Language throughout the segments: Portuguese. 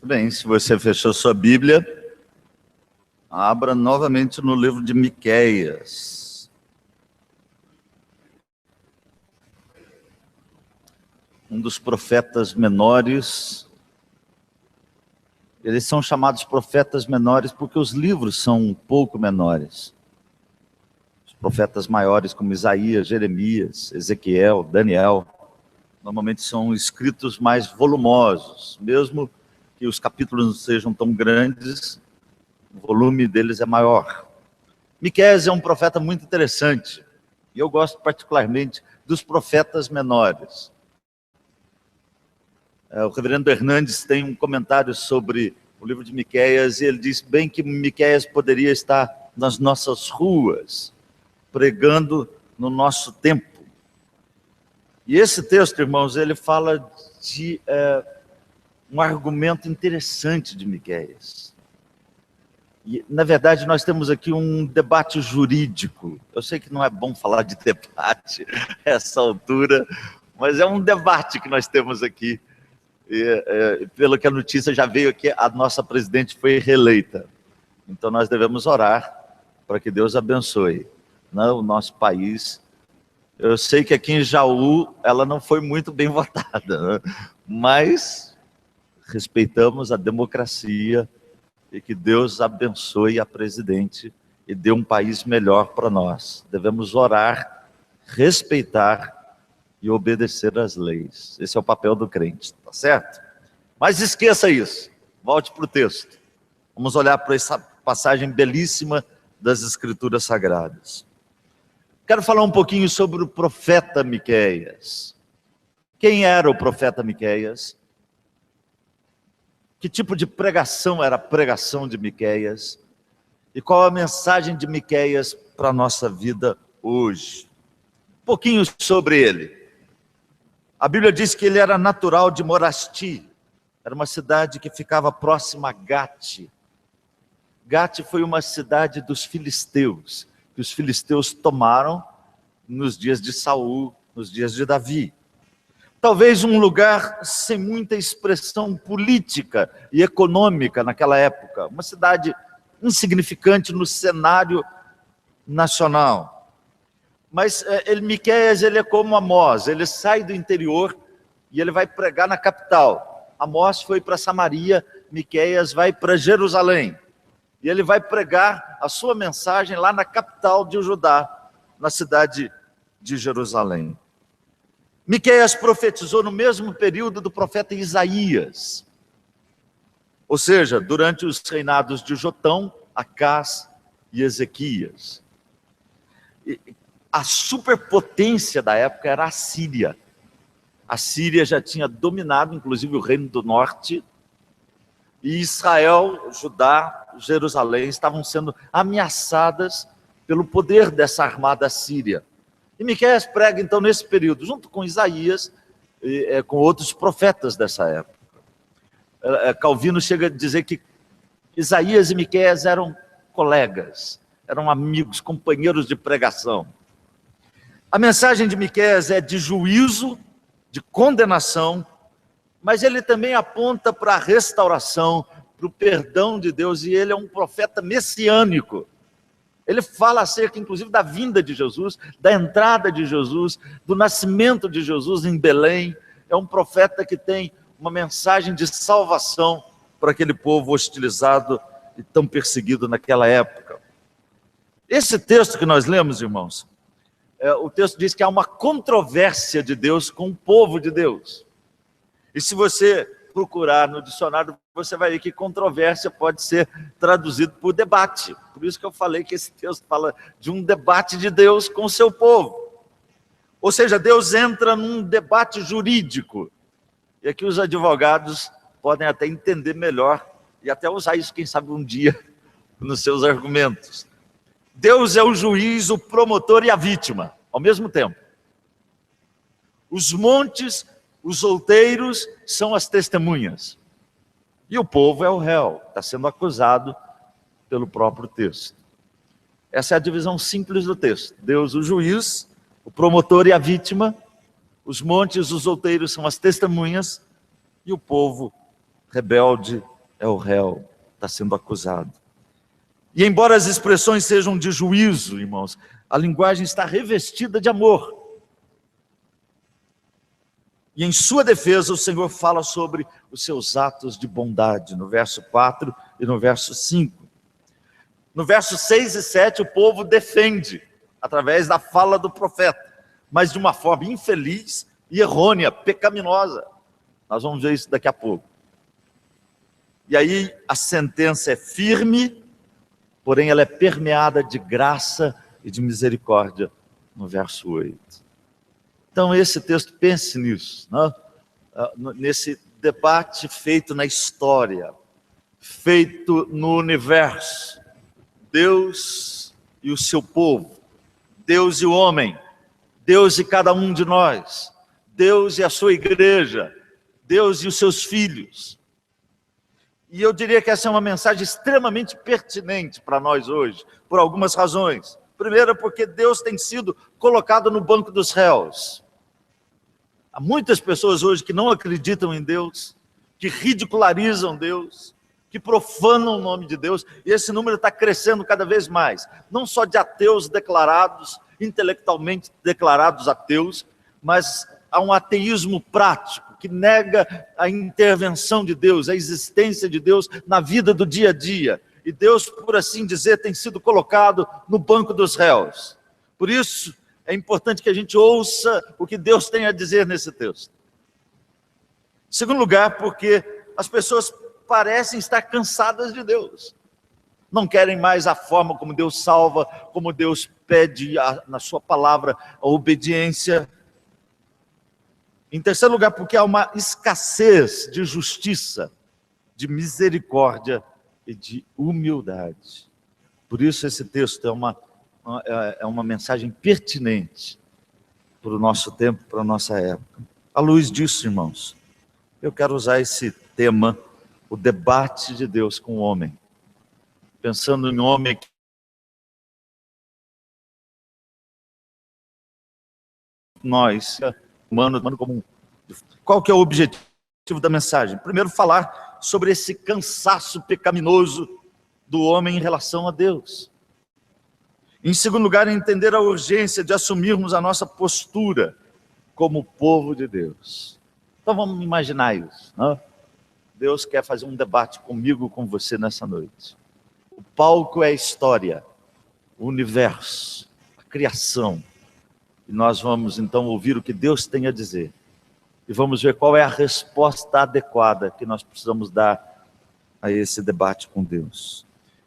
Bem, se você fechou sua Bíblia, abra novamente no livro de Miqueias. Um dos profetas menores. Eles são chamados profetas menores porque os livros são um pouco menores. Os profetas maiores, como Isaías, Jeremias, Ezequiel, Daniel, normalmente são escritos mais volumosos, mesmo que os capítulos não sejam tão grandes, o volume deles é maior. Miqueias é um profeta muito interessante, e eu gosto particularmente dos profetas menores. O reverendo Hernandes tem um comentário sobre o livro de Miqueias, e ele diz bem que Miqueias poderia estar nas nossas ruas, pregando no nosso tempo. E esse texto, irmãos, ele fala de um argumento interessante de Miqueias. E, na verdade, nós temos aqui um debate jurídico. Eu sei que não é bom falar de debate a essa altura, mas é um debate que nós temos aqui. Pelo que a notícia já veio aqui, a nossa presidente foi reeleita. Então nós devemos orar para que Deus abençoe, né, o nosso país. Eu sei que aqui em Jaú ela não foi muito bem votada, né? Mas respeitamos a democracia e que Deus abençoe a presidente e dê um país melhor para nós. Devemos orar, respeitar e obedecer às leis. Esse é o papel do crente, tá certo? Mas esqueça isso, volte para o texto. Vamos olhar para essa passagem belíssima das Escrituras Sagradas. Quero falar um pouquinho sobre o profeta Miqueias. Quem era o profeta Miqueias? Que tipo de pregação era a pregação de Miqueias? E qual a mensagem de Miqueias para a nossa vida hoje? Um pouquinho sobre ele. A Bíblia diz que ele era natural de Morasti. Era uma cidade que ficava próxima a Gate. Gate foi uma cidade dos filisteus, que os filisteus tomaram nos dias de Saul, nos dias de Davi. Talvez um lugar sem muita expressão política e econômica naquela época. Uma cidade insignificante no cenário nacional. Mas Miqueias, ele é como Amós, ele sai do interior e ele vai pregar na capital. Amós foi para Samaria, Miqueias vai para Jerusalém. E ele vai pregar a sua mensagem lá na capital de Judá, na cidade de Jerusalém. Miqueias profetizou no mesmo período do profeta Isaías, ou seja, durante os reinados de Jotão, Acás e Ezequias. A superpotência da época era a Síria. A Síria já tinha dominado, inclusive, o reino do norte, e Israel, Judá, Jerusalém estavam sendo ameaçadas pelo poder dessa armada síria. E Miqueias prega, então, nesse período, junto com Isaías e com outros profetas dessa época. Calvino chega a dizer que Isaías e Miqueias eram colegas, eram amigos, companheiros de pregação. A mensagem de Miqueias é de juízo, de condenação, mas ele também aponta para a restauração, para o perdão de Deus, e ele é um profeta messiânico. Ele fala acerca, inclusive, da vinda de Jesus, da entrada de Jesus, do nascimento de Jesus em Belém. É um profeta que tem uma mensagem de salvação para aquele povo hostilizado e tão perseguido naquela época. Esse texto que nós lemos, irmãos, o texto diz que há uma controvérsia de Deus com o povo de Deus. E se você procurar no dicionário, você vai ver que controvérsia pode ser traduzido por debate. Por isso que eu falei que esse texto fala de um debate de Deus com o seu povo. Ou seja, Deus entra num debate jurídico. E aqui os advogados podem até entender melhor e até usar isso, quem sabe, um dia nos seus argumentos. Deus é o juiz, o promotor e a vítima, ao mesmo tempo. Os montes, os outeiros são as testemunhas. E o povo é o réu, está sendo acusado pelo próprio texto. Essa é a divisão simples do texto. Deus, o juiz, o promotor e a vítima, os montes, os outeiros são as testemunhas, e o povo rebelde é o réu, está sendo acusado. E embora as expressões sejam de juízo, irmãos, a linguagem está revestida de amor. E em sua defesa, o Senhor fala sobre os seus atos de bondade, no verso 4 e no verso 5. No verso 6 e 7, o povo defende, através da fala do profeta, mas de uma forma infeliz e errônea, pecaminosa. Nós vamos ver isso daqui a pouco. E aí a sentença é firme, porém ela é permeada de graça e de misericórdia, no verso 8. Então esse texto, pense nisso, né? Nesse debate feito na história, feito no universo, Deus e o seu povo, Deus e o homem, Deus e cada um de nós, Deus e a sua igreja, Deus e os seus filhos. E eu diria que essa é uma mensagem extremamente pertinente para nós hoje, por algumas razões. Primeiro, porque Deus tem sido colocado no banco dos réus. Há muitas pessoas hoje que não acreditam em Deus, que ridicularizam Deus, que profanam o nome de Deus, e esse número está crescendo cada vez mais. Não só de ateus declarados, intelectualmente declarados ateus, mas há um ateísmo prático, que nega a intervenção de Deus, a existência de Deus na vida do dia a dia. E Deus, por assim dizer, tem sido colocado no banco dos réus. Por isso, é importante que a gente ouça o que Deus tem a dizer nesse texto. Em segundo lugar, porque as pessoas parecem estar cansadas de Deus. Não querem mais a forma como Deus salva, como Deus pede na sua palavra a obediência. Em terceiro lugar, porque há uma escassez de justiça, de misericórdia e de humildade. Por isso esse texto é uma mensagem pertinente para o nosso tempo, para a nossa época. À luz disso, irmãos, eu quero usar esse tema, o debate de Deus com o homem. Pensando em homem nós, humano comum. Qual que é o objetivo da mensagem? Primeiro, falar sobre esse cansaço pecaminoso do homem em relação a Deus. Em segundo lugar, entender a urgência de assumirmos a nossa postura como povo de Deus. Então vamos imaginar isso, né? Deus quer fazer um debate comigo, com você nessa noite. O palco é a história, o universo, a criação. E nós vamos então ouvir o que Deus tem a dizer. E vamos ver qual é a resposta adequada que nós precisamos dar a esse debate com Deus.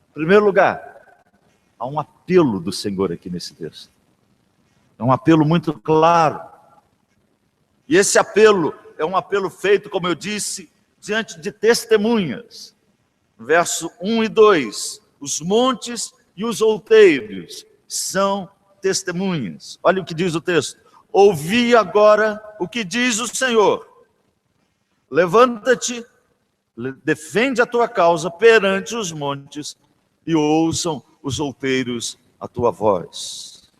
Em primeiro lugar, há um apelo do Senhor aqui nesse texto. É um apelo muito claro. E esse apelo é um apelo feito, como eu disse, diante de testemunhas. Verso 1 e 2. Os montes e os outeiros são testemunhas. Olha o que diz o texto. Ouvi agora o que diz o Senhor. Levanta-te, defende a tua causa perante os montes e ouçam os outeiros a tua voz.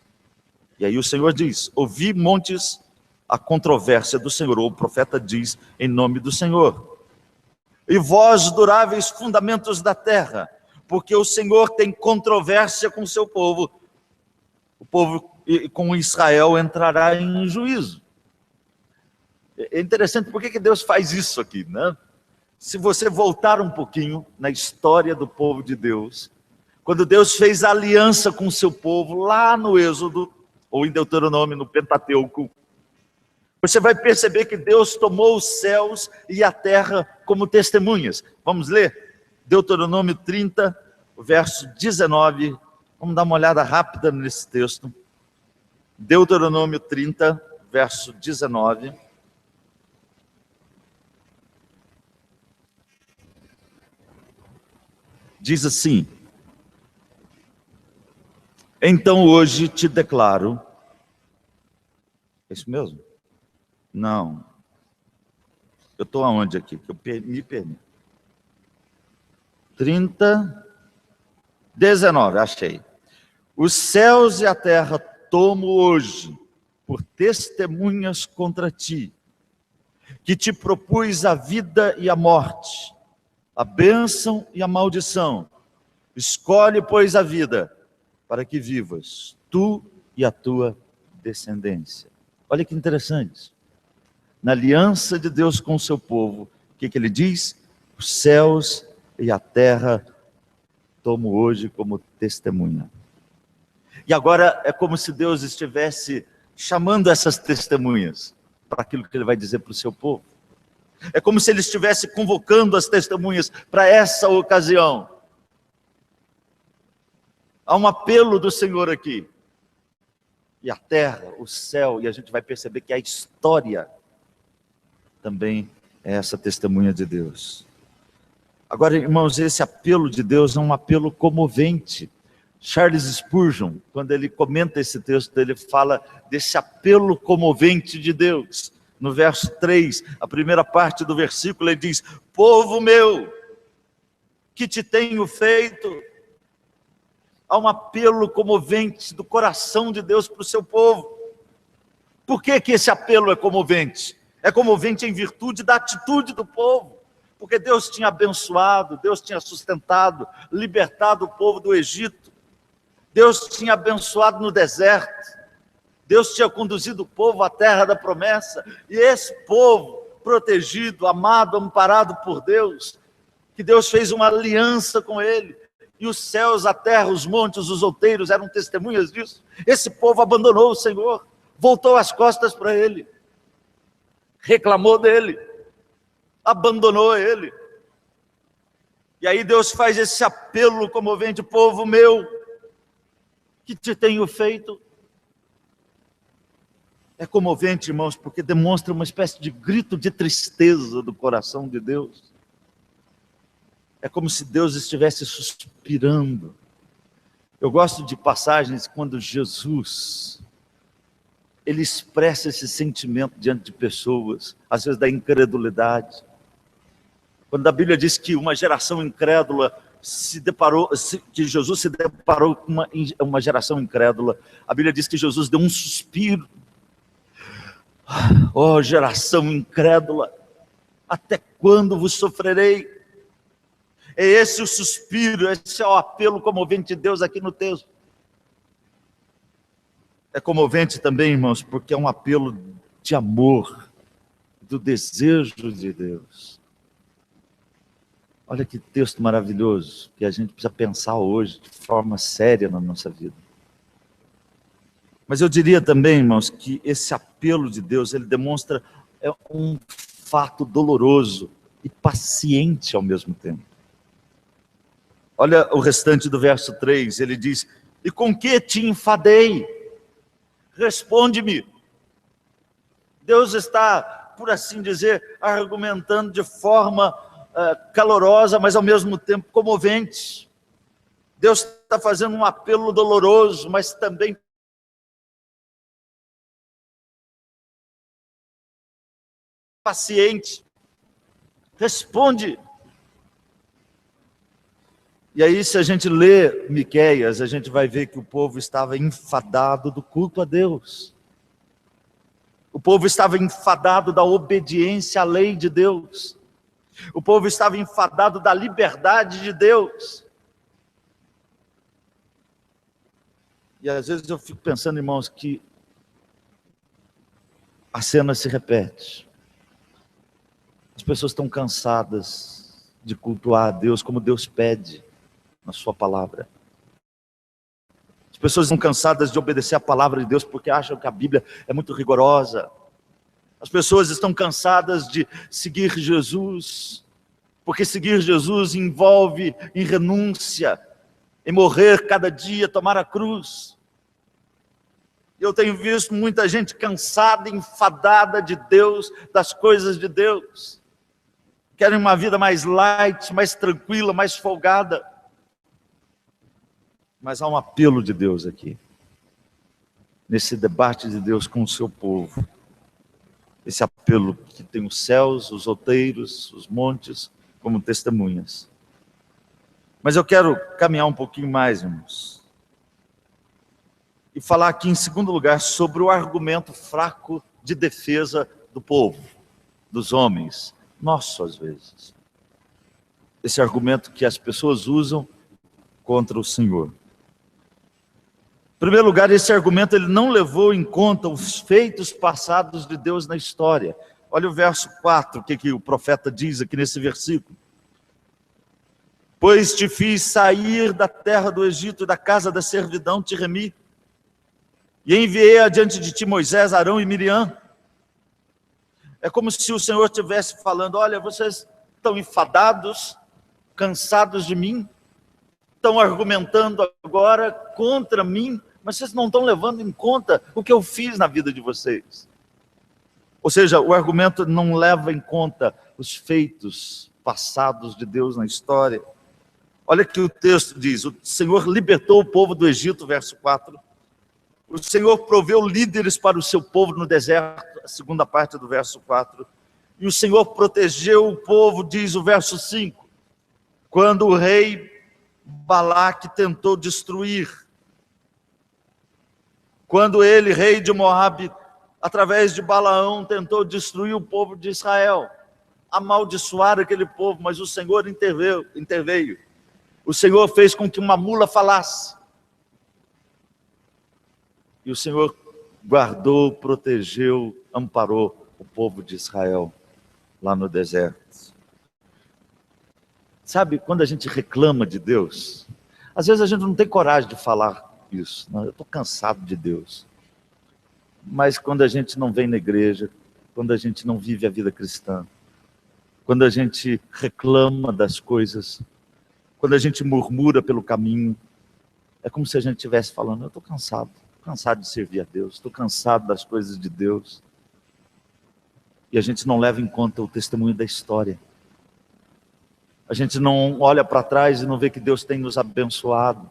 E aí o Senhor diz, ouvi montes a controvérsia do Senhor, ou o profeta diz em nome do Senhor. E vós, duráveis fundamentos da terra, porque o Senhor tem controvérsia com o seu povo. O povo com Israel entrará em juízo. É interessante, por que Deus faz isso aqui, né? Se você voltar um pouquinho na história do povo de Deus, quando Deus fez a aliança com o seu povo, lá no Êxodo, ou em Deuteronômio, no Pentateuco, você vai perceber que Deus tomou os céus e a terra como testemunhas. Vamos ler? Deuteronômio 30, verso 19. Vamos dar uma olhada rápida nesse texto. Deuteronômio 30, verso 19. Diz assim: então hoje te declaro. É isso mesmo? Não. Eu estou aonde aqui? Que eu me perdi. 30, 19, achei. Os céus e a terra tomo hoje por testemunhas contra ti, que te propus a vida e a morte, a bênção e a maldição. Escolhe, pois, a vida, para que vivas, tu e a tua descendência. Olha que interessante. Na aliança de Deus com o seu povo, o que ele diz? Os céus e a terra tomo hoje como testemunha. E agora é como se Deus estivesse chamando essas testemunhas para aquilo que ele vai dizer para o seu povo. É como se ele estivesse convocando as testemunhas para essa ocasião. Há um apelo do Senhor aqui. E a terra, o céu, e a gente vai perceber que a história também é essa testemunha de Deus. Agora, irmãos, esse apelo de Deus é um apelo comovente. Charles Spurgeon, quando ele comenta esse texto, ele fala desse apelo comovente de Deus. No verso 3, a primeira parte do versículo, ele diz: povo meu, que te tenho feito. Há um apelo comovente do coração de Deus para o seu povo. Por que esse apelo é comovente? É comovente em virtude da atitude do povo. Porque Deus tinha abençoado, Deus tinha sustentado, libertado o povo do Egito. Deus tinha abençoado no deserto. Deus tinha conduzido o povo à terra da promessa. E esse povo, protegido, amado, amparado por Deus, que Deus fez uma aliança com ele. E os céus, a terra, os montes, os outeiros eram testemunhas disso. Esse povo abandonou o Senhor, voltou as costas para ele, reclamou dele, abandonou ele. E aí Deus faz esse apelo comovente: povo meu, que te tenho feito. É comovente, irmãos, porque demonstra uma espécie de grito de tristeza do coração de Deus. É como se Deus estivesse suspirando. Eu gosto de passagens quando Jesus, ele expressa esse sentimento diante de pessoas, às vezes da incredulidade. Quando a Bíblia diz que uma geração incrédula que Jesus se deparou com uma geração incrédula, a Bíblia diz que Jesus deu um suspiro. Oh, geração incrédula, até quando vos sofrerei? É esse o suspiro, esse é o apelo comovente de Deus aqui no texto. É comovente também, irmãos, porque é um apelo de amor, do desejo de Deus. Olha que texto maravilhoso, que a gente precisa pensar hoje, de forma séria na nossa vida. Mas eu diria também, irmãos, que esse apelo de Deus, ele demonstra um fato doloroso e paciente ao mesmo tempo. Olha o restante do verso 3, ele diz: e com que te enfadei? Responde-me. Deus está, por assim dizer, argumentando de forma calorosa, mas ao mesmo tempo comovente. Deus está fazendo um apelo doloroso, mas também paciente. Responde. E aí, se a gente lê Miqueias, a gente vai ver que o povo estava enfadado do culto a Deus. O povo estava enfadado da obediência à lei de Deus. O povo estava enfadado da liberdade de Deus. E às vezes eu fico pensando, irmãos, que a cena se repete. As pessoas estão cansadas de cultuar a Deus como Deus pede na sua palavra. As pessoas estão cansadas de obedecer a palavra de Deus porque acham que a Bíblia é muito rigorosa. As pessoas estão cansadas de seguir Jesus, porque seguir Jesus envolve em renúncia, em morrer cada dia, tomar a cruz. Eu tenho visto muita gente cansada, enfadada de Deus, das coisas de Deus. Querem uma vida mais light, mais tranquila, mais folgada. Mas há um apelo de Deus aqui, nesse debate de Deus com o seu povo. Esse apelo que tem os céus, os outeiros, os montes, como testemunhas. Mas eu quero caminhar um pouquinho mais, irmãos, e falar aqui em segundo lugar sobre o argumento fraco de defesa do povo, dos homens, nosso às vezes. Esse argumento que as pessoas usam contra o Senhor. Em primeiro lugar, esse argumento ele não levou em conta os feitos passados de Deus na história. Olha o verso 4, o que o profeta diz aqui nesse versículo. Pois te fiz sair da terra do Egito, da casa da servidão, te remi, e enviei adiante de ti Moisés, Arão e Miriam. É como se o Senhor estivesse falando, olha, vocês estão enfadados, cansados de mim, estão argumentando agora contra mim, mas vocês não estão levando em conta o que eu fiz na vida de vocês. Ou seja, o argumento não leva em conta os feitos passados de Deus na história. Olha que o texto diz, o Senhor libertou o povo do Egito, verso 4. O Senhor proveu líderes para o seu povo no deserto, a segunda parte do verso 4. E o Senhor protegeu o povo, diz o verso 5, quando o rei Balaque tentou destruir. Quando ele, rei de Moabe, através de Balaão, tentou destruir o povo de Israel, amaldiçoar aquele povo, mas o Senhor interveio. O Senhor fez com que uma mula falasse. E o Senhor guardou, protegeu, amparou o povo de Israel lá no deserto. Sabe, quando a gente reclama de Deus, às vezes a gente não tem coragem de falar isso. Não, eu estou cansado de Deus. Mas quando a gente não vem na igreja, quando a gente não vive a vida cristã, quando a gente reclama das coisas, quando a gente murmura pelo caminho, é como se a gente estivesse falando, eu estou cansado de servir a Deus, estou cansado das coisas de Deus. E a gente não leva em conta o testemunho da história. A gente não olha para trás e não vê que Deus tem nos abençoado.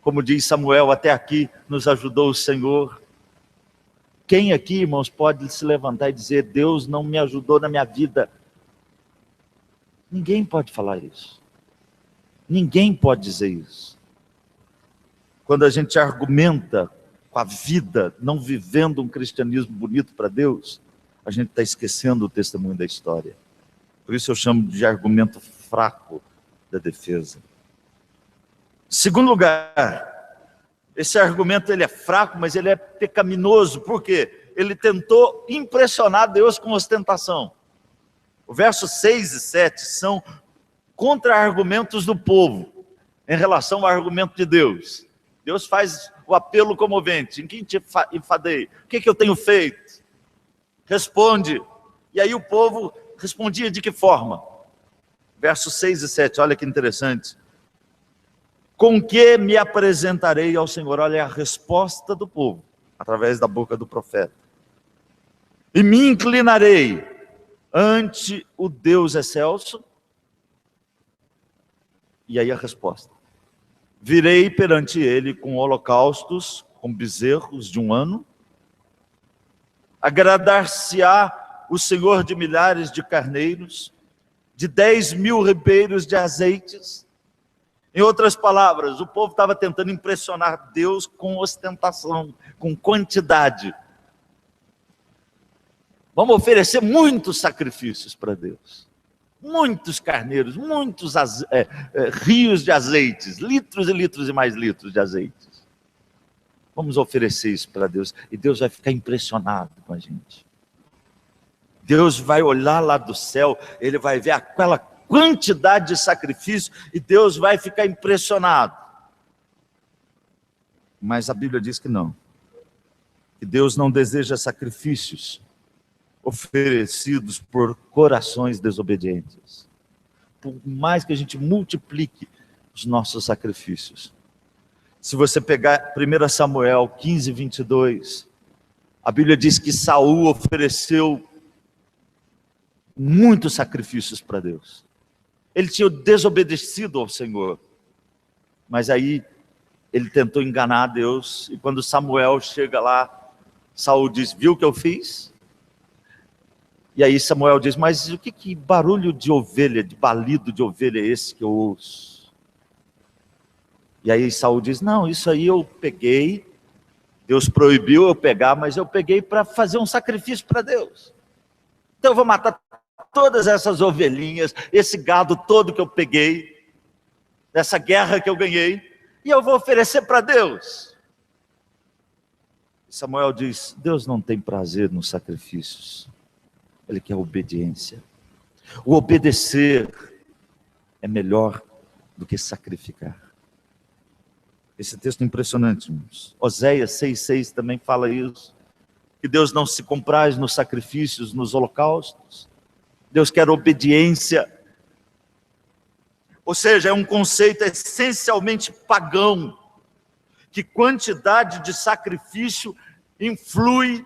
Como diz Samuel, até aqui nos ajudou o Senhor. Quem aqui, irmãos, pode se levantar e dizer, Deus não me ajudou na minha vida? Ninguém pode falar isso. Ninguém pode dizer isso. Quando a gente argumenta com a vida, não vivendo um cristianismo bonito para Deus, a gente está esquecendo o testemunho da história. Por isso eu chamo de argumento fraco da defesa. Segundo lugar, esse argumento ele é fraco, mas ele é pecaminoso. Por quê? Ele tentou impressionar Deus com ostentação. O verso 6 e 7 são contra-argumentos do povo em relação ao argumento de Deus. Deus faz o apelo comovente. Em quem te enfadei? O que eu tenho feito? Responde. E aí o povo respondia de que forma? Versos 6 e 7, olha que interessante. Com que me apresentarei ao Senhor? Olha a resposta do povo, através da boca do profeta. E me inclinarei ante o Deus excelso. E aí a resposta. Virei perante ele com holocaustos, com bezerros de um ano. Agradar-se-á o Senhor de milhares de carneiros, de 10.000 ribeiros de azeites. Em outras palavras, o povo estava tentando impressionar Deus com ostentação, com quantidade. Vamos oferecer muitos sacrifícios para Deus. Muitos carneiros, muitos rios de azeites, litros e litros e mais litros de azeites. Vamos oferecer isso para Deus e Deus vai ficar impressionado com a gente. Deus vai olhar lá do céu, ele vai ver aquela quantidade de sacrifício e Deus vai ficar impressionado. Mas a Bíblia diz que não. Que Deus não deseja sacrifícios oferecidos por corações desobedientes. Por mais que a gente multiplique os nossos sacrifícios. Se você pegar 1 Samuel 15, 22, a Bíblia diz que Saul ofereceu muitos sacrifícios para Deus. Ele tinha desobedecido ao Senhor. Mas aí ele tentou enganar Deus. E quando Samuel chega lá, Saul diz, viu o que eu fiz? E aí Samuel diz, mas o que barulho de ovelha, de balido de ovelha é esse que eu ouço? E aí Saul diz, não, isso aí eu peguei, Deus proibiu eu pegar, mas eu peguei para fazer um sacrifício para Deus. Então eu vou matar todas essas ovelhinhas, esse gado todo que eu peguei, dessa guerra que eu ganhei, e eu vou oferecer para Deus. Samuel diz, Deus não tem prazer nos sacrifícios, Ele quer obediência. O obedecer é melhor do que sacrificar. Esse texto é impressionante, irmãos. Oséias 6,6 também fala isso, que Deus não se compraz nos sacrifícios, nos holocaustos. Deus quer obediência. Ou seja, é um conceito essencialmente pagão. Que quantidade de sacrifício influi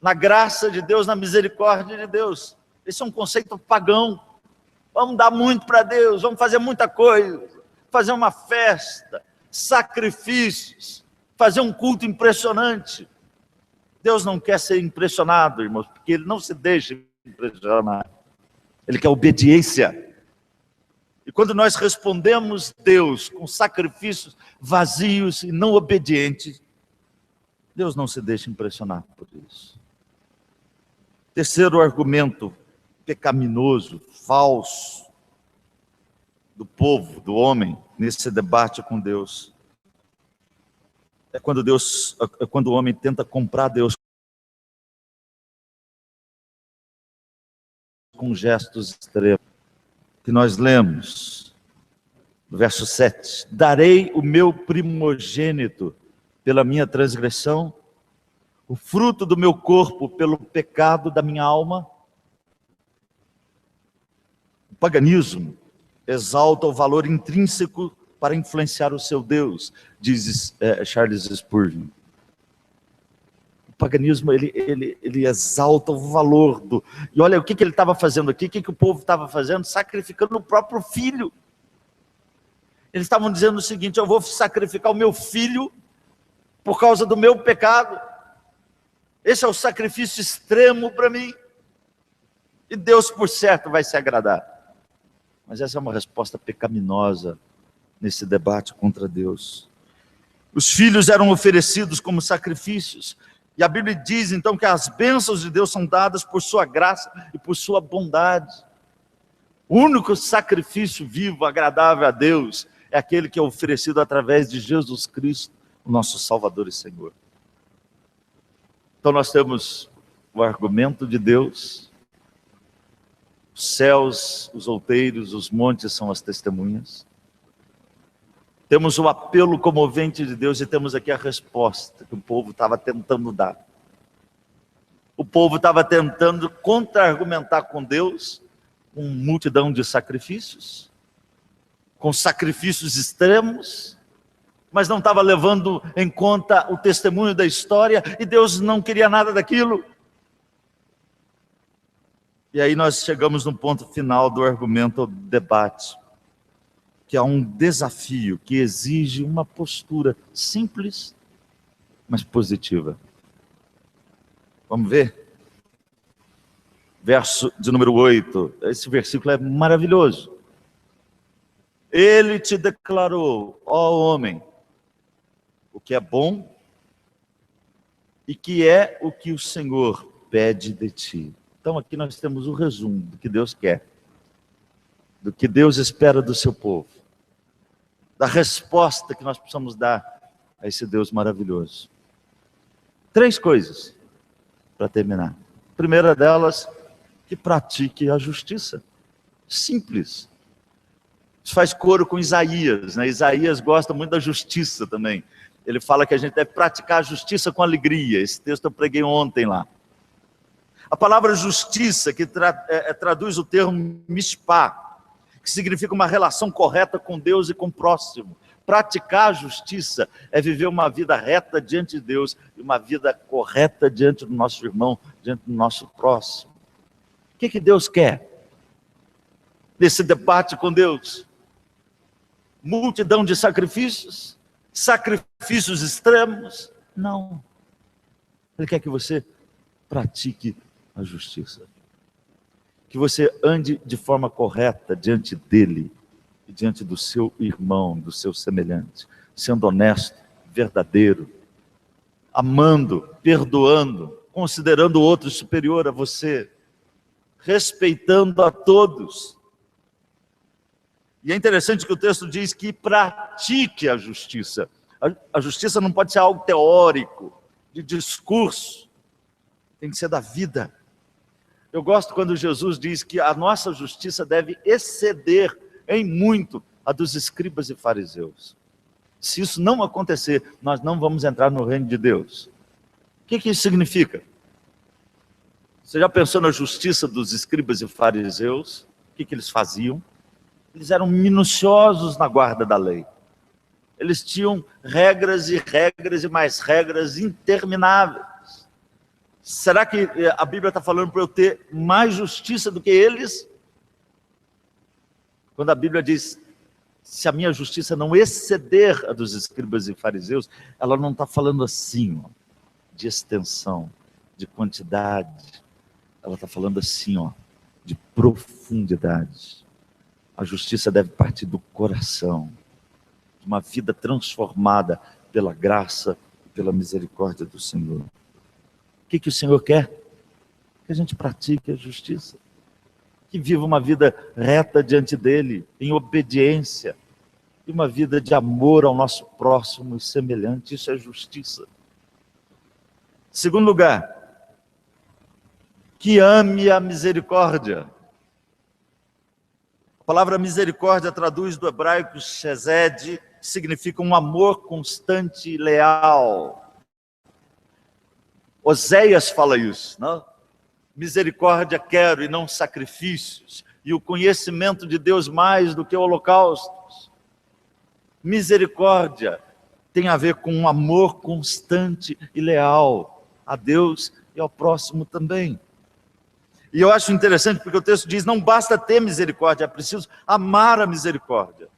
na graça de Deus, na misericórdia de Deus. Esse é um conceito pagão. Vamos dar muito para Deus, vamos fazer muita coisa, fazer uma festa, sacrifícios, fazer um culto impressionante. Deus não quer ser impressionado, irmãos, porque Ele não se deixa impressionar. Ele quer obediência. E quando nós respondemos Deus com sacrifícios vazios e não obedientes, Deus não se deixa impressionar por isso. Terceiro argumento pecaminoso, falso, do povo, do homem, nesse debate com Deus, é quando o homem tenta comprar Deus com gestos extremos, que nós lemos, no verso 7, darei o meu primogênito pela minha transgressão, o fruto do meu corpo pelo pecado da minha alma. O paganismo exalta o valor intrínseco para influenciar o seu Deus, diz Charles Spurgeon. O paganismo, ele exalta o valor do... E olha, o que ele estava fazendo aqui, o que o povo estava fazendo? Sacrificando o próprio filho. Eles estavam dizendo o seguinte, eu vou sacrificar o meu filho por causa do meu pecado. Esse é o sacrifício extremo para mim. E Deus, por certo, vai se agradar. Mas essa é uma resposta pecaminosa nesse debate contra Deus. Os filhos eram oferecidos como sacrifícios. E a Bíblia diz então que as bênçãos de Deus são dadas por sua graça e por sua bondade. O único sacrifício vivo, agradável a Deus, é aquele que é oferecido através de Jesus Cristo, o nosso Salvador e Senhor. Então nós temos o argumento de Deus, os céus, os outeiros, os montes são as testemunhas. Temos o apelo comovente de Deus e temos aqui a resposta que o povo estava tentando dar. O povo estava tentando contra-argumentar com Deus, com multidão de sacrifícios, com sacrifícios extremos, mas não estava levando em conta o testemunho da história, e Deus não queria nada daquilo. E aí nós chegamos no ponto final do argumento, do debate, que há um desafio que exige uma postura simples, mas positiva. Vamos ver? Verso de número 8, esse versículo é maravilhoso. Ele te declarou, ó homem, o que é bom e que é o que o Senhor pede de ti. Então aqui nós temos o resumo do que Deus quer, do que Deus espera do seu povo, da resposta que nós precisamos dar a esse Deus maravilhoso. 3 coisas para terminar. A primeira delas, que pratique a justiça. Simples. Isso faz coro com Isaías, né? Isaías gosta muito da justiça também. Ele fala que a gente deve praticar a justiça com alegria. Esse texto eu preguei ontem lá. A palavra justiça, que traduz o termo mishpá, que significa uma relação correta com Deus e com o próximo. Praticar a justiça é viver uma vida reta diante de Deus e uma vida correta diante do nosso irmão, diante do nosso próximo. O que Deus quer nesse debate com Deus? Multidão de sacrifícios? Sacrifícios extremos? Não. Ele quer que você pratique a justiça. que você ande de forma correta diante dele e diante do seu irmão, do seu semelhante, sendo honesto, verdadeiro, amando, perdoando, considerando o outro superior a você, respeitando a todos. E é interessante que o texto diz que pratique a justiça. A justiça não pode ser algo teórico, de discurso, tem que ser da vida. Eu gosto quando Jesus diz que a nossa justiça deve exceder em muito a dos escribas e fariseus. Se isso não acontecer, nós não vamos entrar no reino de Deus. O que isso significa? Você já pensou na justiça dos escribas e fariseus? O que eles faziam? Eles eram minuciosos na guarda da lei. Eles tinham regras e mais regras intermináveis. Será que a Bíblia está falando para eu ter mais justiça do que eles? Quando a Bíblia diz, se a minha justiça não exceder a dos escribas e fariseus, ela não está falando assim, ó, de extensão, de quantidade. Ela está falando assim, ó, de profundidade. A justiça deve partir do coração, de uma vida transformada pela graça e pela misericórdia do Senhor. O que o Senhor quer? Que a gente pratique a justiça, que viva uma vida reta diante dele, em obediência, e uma vida de amor ao nosso próximo e semelhante. Isso é justiça. Segundo lugar, que ame a misericórdia. A palavra misericórdia traduz do hebraico chesed, que significa um amor constante e leal. Oséias fala isso, não? Misericórdia quero e não sacrifícios, e o conhecimento de Deus mais do que holocaustos. Misericórdia tem a ver com um amor constante e leal a Deus e ao próximo também. E eu acho interessante porque o texto diz, não basta ter misericórdia, é preciso amar a misericórdia.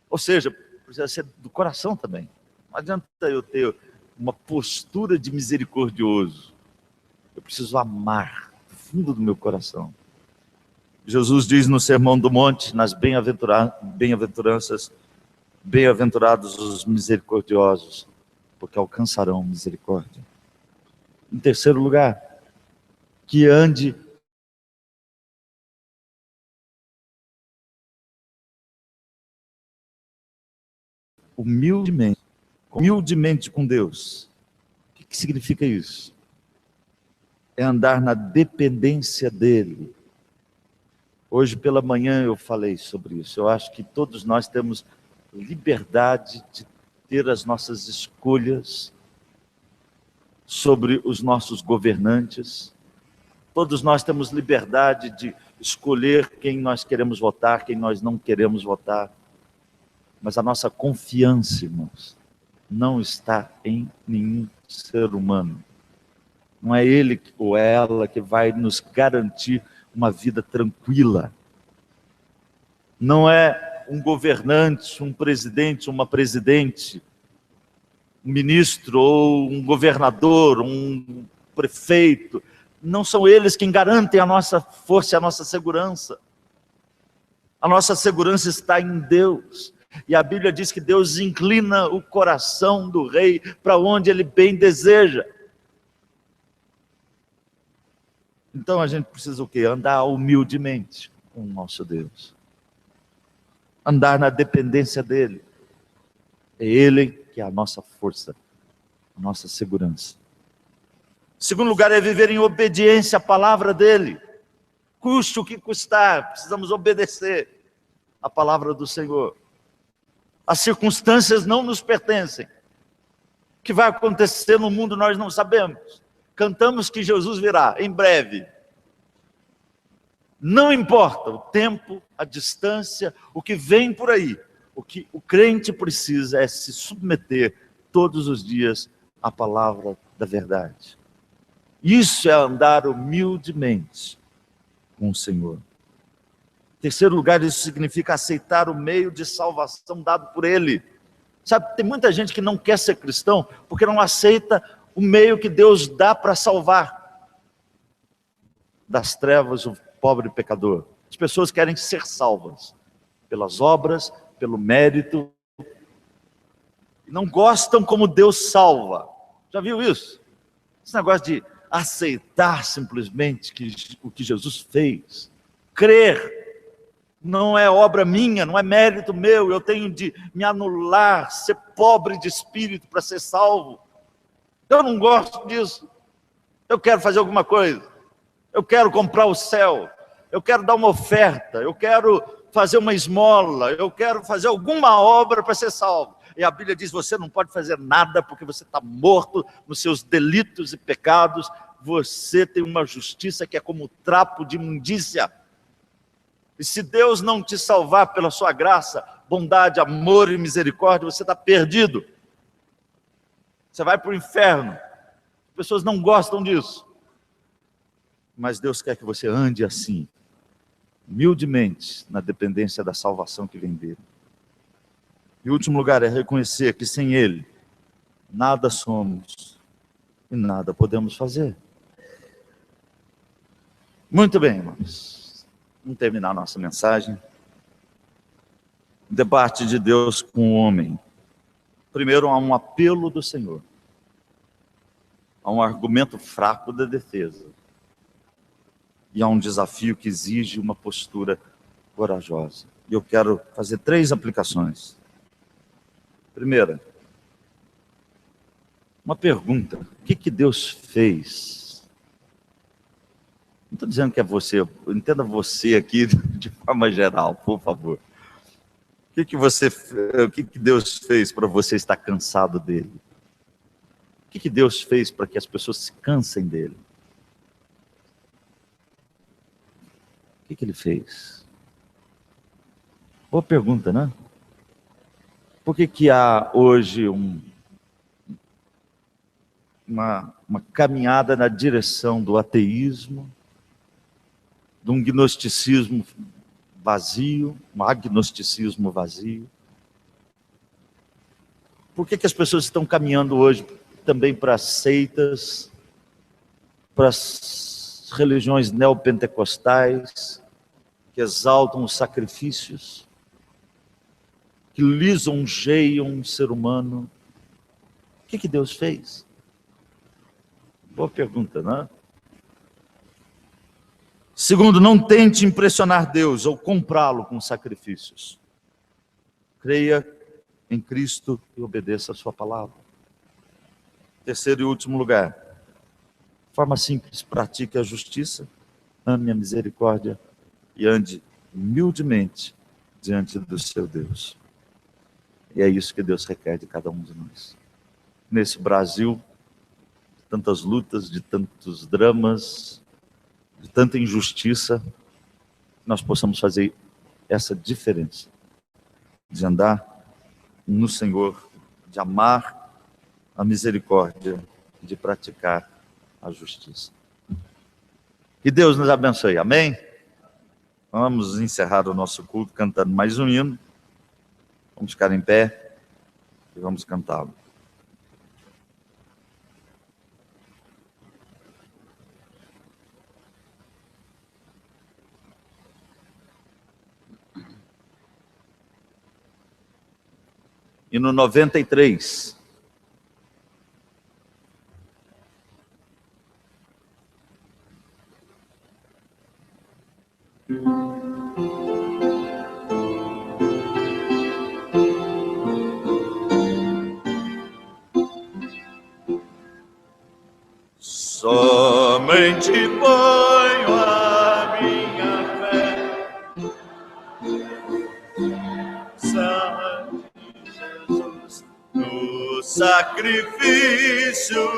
Ou seja, precisa ser do coração também. Não adianta eu ter uma postura de misericordioso. Eu preciso amar do fundo do meu coração. Jesus diz no Sermão do Monte, nas bem-aventuranças, bem-aventurados os misericordiosos, porque alcançarão misericórdia. Em terceiro lugar, que ande humildemente com Deus. O que significa isso? É andar na dependência dele. Hoje pela manhã eu falei sobre isso. Eu acho que todos nós temos liberdade de ter as nossas escolhas sobre os nossos governantes. Todos nós temos liberdade de escolher quem nós queremos votar, quem nós não queremos votar. Mas a nossa confiança, irmãos, não está em nenhum ser humano. Não é ele ou ela que vai nos garantir uma vida tranquila. Não é um governante, um presidente, uma presidente, um ministro ou um governador, um prefeito. Não são eles quem garantem a nossa força e a nossa segurança. A nossa segurança está em Deus. E a Bíblia diz que Deus inclina o coração do rei para onde ele bem deseja. Então a gente precisa o quê? Andar humildemente com o nosso Deus. Andar na dependência dele. É ele que é a nossa força, a nossa segurança. Segundo lugar é viver em obediência à palavra dele. Custe o que custar, precisamos obedecer à palavra do Senhor. As circunstâncias não nos pertencem. O que vai acontecer no mundo nós não sabemos. Cantamos que Jesus virá em breve. Não importa o tempo, a distância, o que vem por aí. O que o crente precisa é se submeter todos os dias à palavra da verdade. Isso é andar humildemente com o Senhor. Em terceiro lugar, isso significa aceitar o meio de salvação dado por Ele. Sabe, tem muita gente que não quer ser cristão porque não aceita o meio que Deus dá para salvar. das trevas, o pobre pecador. As pessoas querem ser salvas pelas obras, pelo mérito. Não gostam como Deus salva. Já viu isso? Esse negócio de aceitar simplesmente o que Jesus fez. Crer. Não é obra minha, não é mérito meu. Eu tenho de me anular, ser pobre de espírito para ser salvo. Eu não gosto disso. Eu quero fazer alguma coisa. Eu quero comprar o céu. Eu quero dar uma oferta. Eu quero fazer uma esmola. Eu quero fazer alguma obra para ser salvo. E a Bíblia diz, você não pode fazer nada porque você está morto nos seus delitos e pecados. Você tem uma justiça que é como trapo de imundícia. E se Deus não te salvar pela sua graça, bondade, amor e misericórdia, você está perdido. Você vai para o inferno. As pessoas não gostam disso. Mas Deus quer que você ande assim, humildemente, na dependência da salvação que vem dele. E o último lugar é reconhecer que sem Ele, nada somos e nada podemos fazer. Muito bem, irmãos. Vamos terminar nossa mensagem. O debate de Deus com o homem. Primeiro, há um apelo do Senhor. Há um argumento fraco da defesa. E há um desafio que exige uma postura corajosa. E eu quero fazer 3 aplicações. Primeira, uma pergunta. O que Deus fez? Não estou dizendo que é você, entenda você aqui de forma geral, por favor. O que Deus fez para você estar cansado dele? O que Deus fez para que as pessoas se cansem dele? O que Ele fez? Boa pergunta, né? Por que há hoje uma caminhada na direção do ateísmo, de um gnosticismo vazio, um agnosticismo vazio? Por que as pessoas estão caminhando hoje também para as seitas, para as religiões neopentecostais, que exaltam os sacrifícios, que lisonjeiam um ser humano? O que Deus fez? Boa pergunta, não é? Segundo, não tente impressionar Deus ou comprá-lo com sacrifícios. Creia em Cristo e obedeça a sua palavra. Terceiro e último lugar, de forma simples, pratique a justiça, ame a misericórdia e ande humildemente diante do seu Deus. E é isso que Deus requer de cada um de nós. Nesse Brasil, de tantas lutas, de tantos dramas, de tanta injustiça, nós possamos fazer essa diferença, de andar no Senhor, de amar a misericórdia, de praticar a justiça. Que Deus nos abençoe, amém? Vamos encerrar o nosso culto cantando mais um hino. Vamos ficar em pé e vamos cantá-lo. E no 93. Somente ponho a minha fé, Santo Jesus, no sacrifício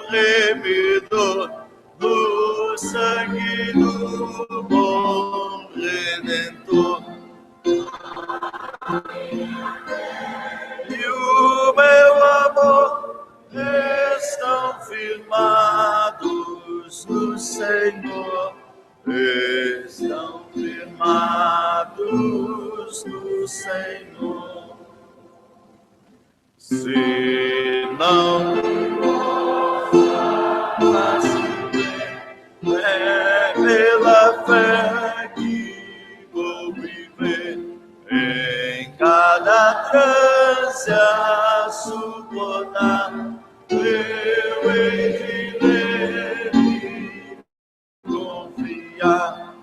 remidor do sangue do bom Redentor. E o meu amor estão firmados no Senhor, estão firmados no Senhor. Se não posso fazer, ânsia suportar, eu hei de ler e confiar.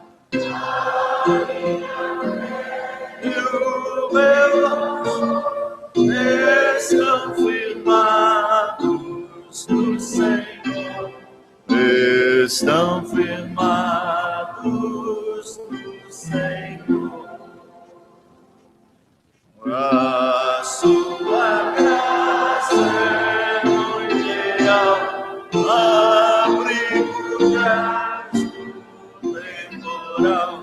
E o meu amor estão firmados no Senhor, estão firmados no Senhor. A sua graça é muito leal, abrigo casto temporal,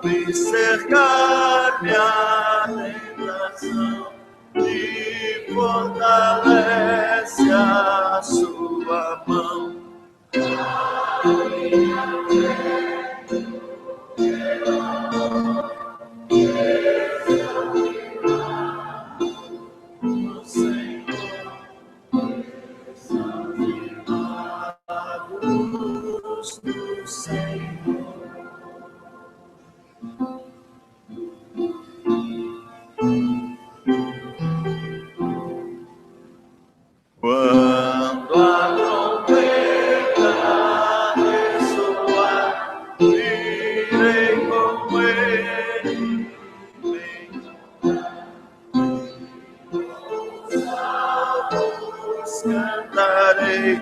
me cercar minha tentação e fortalece a sua mão. O Senhor está firmados no Senhor. Quando a trombeta ressoar, irei com ele, salvos cantarei,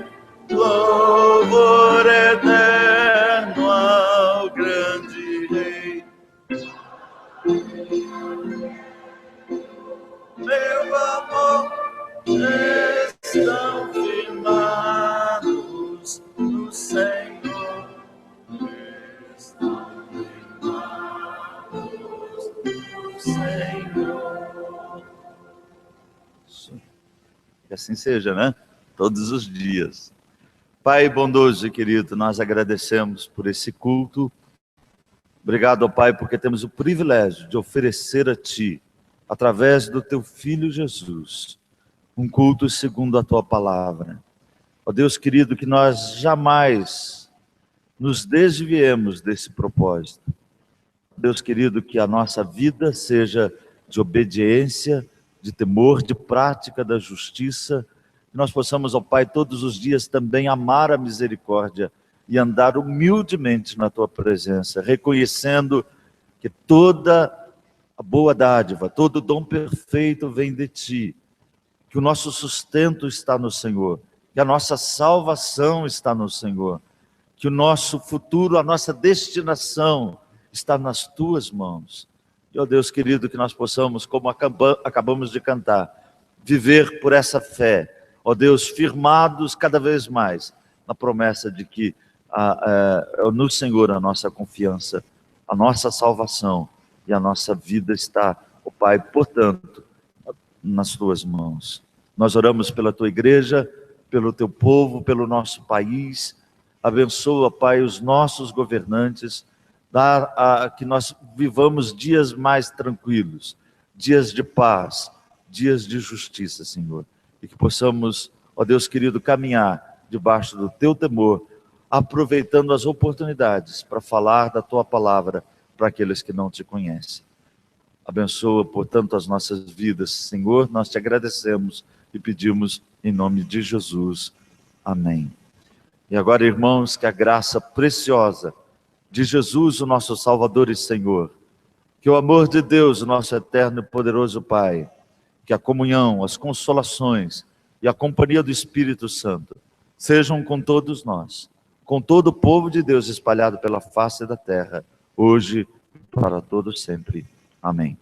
louvor eterno ao grande Rei. Meu amor, estão firmados no Senhor, estão firmados no Senhor. Que assim seja, né? Todos os dias. Pai bondoso e querido, nós agradecemos por esse culto. Obrigado, ó Pai, porque temos o privilégio de oferecer a Ti, através do Teu Filho Jesus, um culto segundo a Tua palavra. Ó Deus querido, que nós jamais nos desviemos desse propósito. Deus querido, que a nossa vida seja de obediência, de temor, de prática da justiça, que nós possamos, ó Pai, todos os dias também amar a misericórdia e andar humildemente na Tua presença, reconhecendo que toda a boa dádiva, todo dom perfeito vem de Ti, que o nosso sustento está no Senhor, que a nossa salvação está no Senhor, que o nosso futuro, a nossa destinação está nas Tuas mãos. E, ó Deus querido, que nós possamos, como acabamos de cantar, viver por essa fé, ó Deus, firmados cada vez mais na promessa de que no Senhor a nossa confiança, a nossa salvação e a nossa vida está, ó Pai, portanto, nas Tuas mãos. Nós oramos pela Tua igreja, pelo Teu povo, pelo nosso país. Abençoa, Pai, os nossos governantes, que nós vivamos dias mais tranquilos, dias de paz, dias de justiça, Senhor. E que possamos, ó Deus querido, caminhar debaixo do Teu temor, aproveitando as oportunidades para falar da Tua palavra para aqueles que não Te conhecem. Abençoa, portanto, as nossas vidas, Senhor, nós Te agradecemos e pedimos em nome de Jesus. Amém. E agora, irmãos, que a graça preciosa de Jesus, o nosso Salvador e Senhor, que o amor de Deus, o nosso eterno e poderoso Pai, que a comunhão, as consolações e a companhia do Espírito Santo sejam com todos nós, com todo o povo de Deus espalhado pela face da terra, hoje e para todos sempre. Amém.